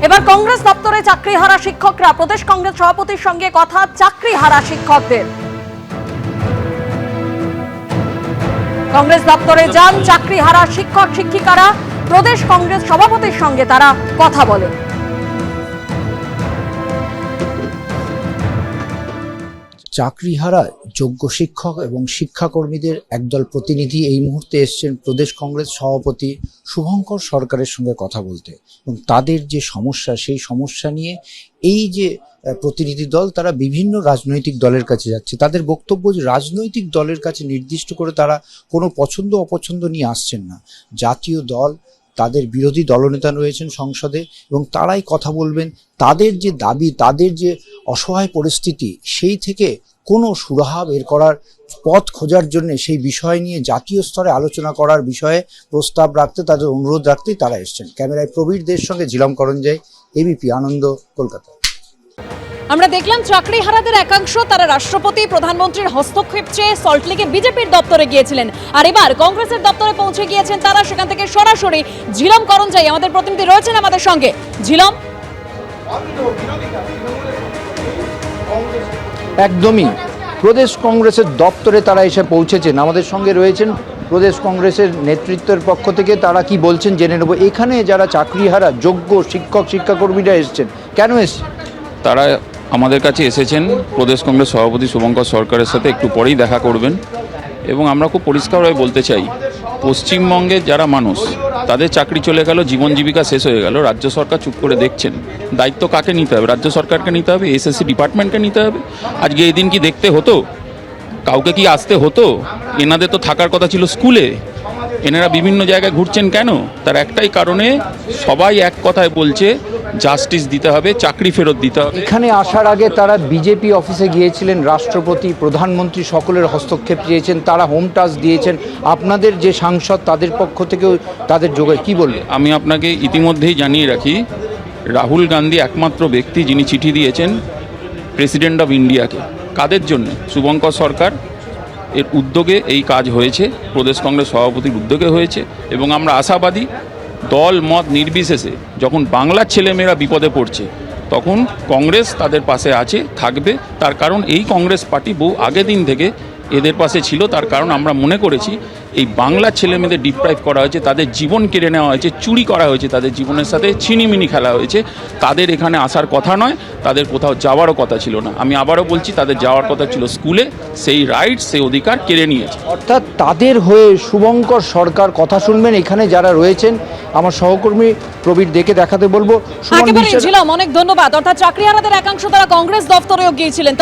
এবার কংগ্রেস দপ্তরে চাকরিহারা শিক্ষকরা, প্রদেশ কংগ্রেস সভাপতির সঙ্গে কথা চাকরিহারা শিক্ষকদের। কংগ্রেস দপ্তরে যান চাকরিহারা শিক্ষক শিক্ষিকারা, প্রদেশ কংগ্রেস সভাপতির সঙ্গে তারা কথা বলে। চাকরিহারা যোগ্য শিক্ষক এবং শিক্ষাকর্মীদের একদল প্রতিনিধি এই মুহূর্তে এসছেন প্রদেশ কংগ্রেস সভাপতি শুভঙ্কর সরকারের সঙ্গে কথা বলতে, এবং তাদের যে সমস্যা সেই সমস্যা নিয়ে এই যে প্রতিনিধি দল তারা বিভিন্ন রাজনৈতিক দলের কাছে যাচ্ছে। তাদের বক্তব্য যে রাজনৈতিক দলের কাছে নির্দিষ্ট করে তারা কোনো পছন্দ অপছন্দ নিয়ে আসছেন না। জাতীয় দল, তাদের বিরোধী দলনেতা রয়েছেন সংসদে এবং তারাই কথা বলবেন। তাদের যে দাবি, তাদের যে অসহায় পরিস্থিতি, সেই থেকে কোনো সুরাহা বের করার পথ খোঁজার জন্য সেই বিষয় নিয়ে জাতীয় স্তরে আলোচনা করার বিষয়ে প্রস্তাব রাখতে, তাদের অনুরোধ রাখতেই তারা এসছেন। ক্যামেরায় প্রবীরদের সঙ্গে ঝিলম করঞ্জাই, এবিপি আনন্দ, কলকাতা। আমরা দেখলাম চাকরিহারাদের একাংশ তারা রাষ্ট্রপতি প্রধানমন্ত্রীর হস্তক্ষেপ চেয়ে সল্টলেকে বিজেপির দপ্তরে গিয়েছিলেন, আর এবার কংগ্রেসের দপ্তরে পৌঁছে গিয়েছেন তারা। সেখান থেকে সরাসরি ঝিলম করঞ্জাই আমাদের প্রতিনিধি রয়েছেন আমাদের সঙ্গে। ঝিলম, একদমই প্রদেশ কংগ্রেসের দপ্তরে তারা এসে পৌঁছেছেন। আমাদের সঙ্গে রয়েছেন প্রদেশ কংগ্রেসের নেতৃত্বের পক্ষ থেকে, তারা কি বলছেন জেনে নেব। এখানে যারা চাকরিহারা যোগ্য শিক্ষক শিক্ষাকর্মীরা এসছেন, কেন এসছেন? তারা আমাদের কাছে এসেছেন প্রদেশ কংগ্রেস সভাপতি শুভঙ্কর সরকারের সাথে একটু পরেই দেখা করবেন, এবং আমরা খুব পরিষ্কারভাবে বলতে চাই, পশ্চিমবঙ্গের যারা মানুষ তাদের চাকরি চলে গেল, জীবন জীবিকা শেষ হয়ে গেল, রাজ্য সরকার চুপ করে দেখছেন। দায়িত্ব কাকে নিতে হবে? রাজ্য সরকারকে নিতে হবে, এসএসসি ডিপার্টমেন্টকে নিতে হবে। আজকে এই দিন কি দেখতে হতো? কাউকে কি আসতে হতো? এনাদের তো থাকার কথা ছিল স্কুলে, এনারা বিভিন্ন জায়গায় ঘুরছেন কেন? তার একটাই কারণে, সবাই এক কথায় বলছে জাস্টিস দিতে হবে, চাকরি ফেরত দিতে হবে। এখানে আসার আগে তারা বিজেপি অফিসে গিয়েছিলেন, রাষ্ট্রপতি প্রধানমন্ত্রী সকলের হস্তক্ষেপ চেয়েছেন, তারা হোম টাচ দিয়েছেন। আপনাদের যে সাংসদ তাদের পক্ষ থেকেও তাদের যোগায় কি বললেন? আমি আপনাকে ইতিমধ্যেই জানিয়ে রাখি, রাহুল গান্ধী একমাত্র ব্যক্তি যিনি চিঠি দিয়েছেন প্রেসিডেন্ট অফ ইন্ডিয়াকে। কাদের জন্য? শুভঙ্কর সরকার এর উদ্যোগে এই কাজ হয়েছে, প্রদেশ কংগ্রেস সভাপতির উদ্যোগে হয়েছে, এবং আমরা আশাবাদী দল মত নির্বিশেষে যখন বাংলার ছেলেমেয়েরা বিপদে পড়ছে তখন কংগ্রেস তাদের পাশে আছে, থাকবে। তার কারণ এই কংগ্রেস পার্টি বহু আগের দিন থেকে এদের পাশে ছিল। তার কারণ আমরা মনে করেছি এই বাংলার ছেলেমেয়েদের ডিপ্রাইভ করা হয়েছে, তাদের জীবন কেড়ে নেওয়া হয়েছে, চুরি করা হয়েছে, তাদের জীবনের সাথে ছিনিমিনি খেলা হয়েছে। তাদের এখানে আসার কথা নয়, তাদের কোথাও যাওয়ারও কথা ছিল না। আমি আবারও বলছি, তাদের যাওয়ার কথা ছিল স্কুলে, সেই রাইট, সেই অধিকার কেড়ে নিয়েছে। অর্থাৎ তাদের হয়ে শুভঙ্কর সরকার কথা শুনবেন। এখানে যারা রয়েছেন আমার সহকর্মী প্রবীর দেখে দেখাতে বলবো। একেবারে ঝিলম, অনেক ধন্যবাদ। অর্থাৎ চাকরিহারাদের একাংশ তারা কংগ্রেস দপ্তরেও গিয়েছিলেন।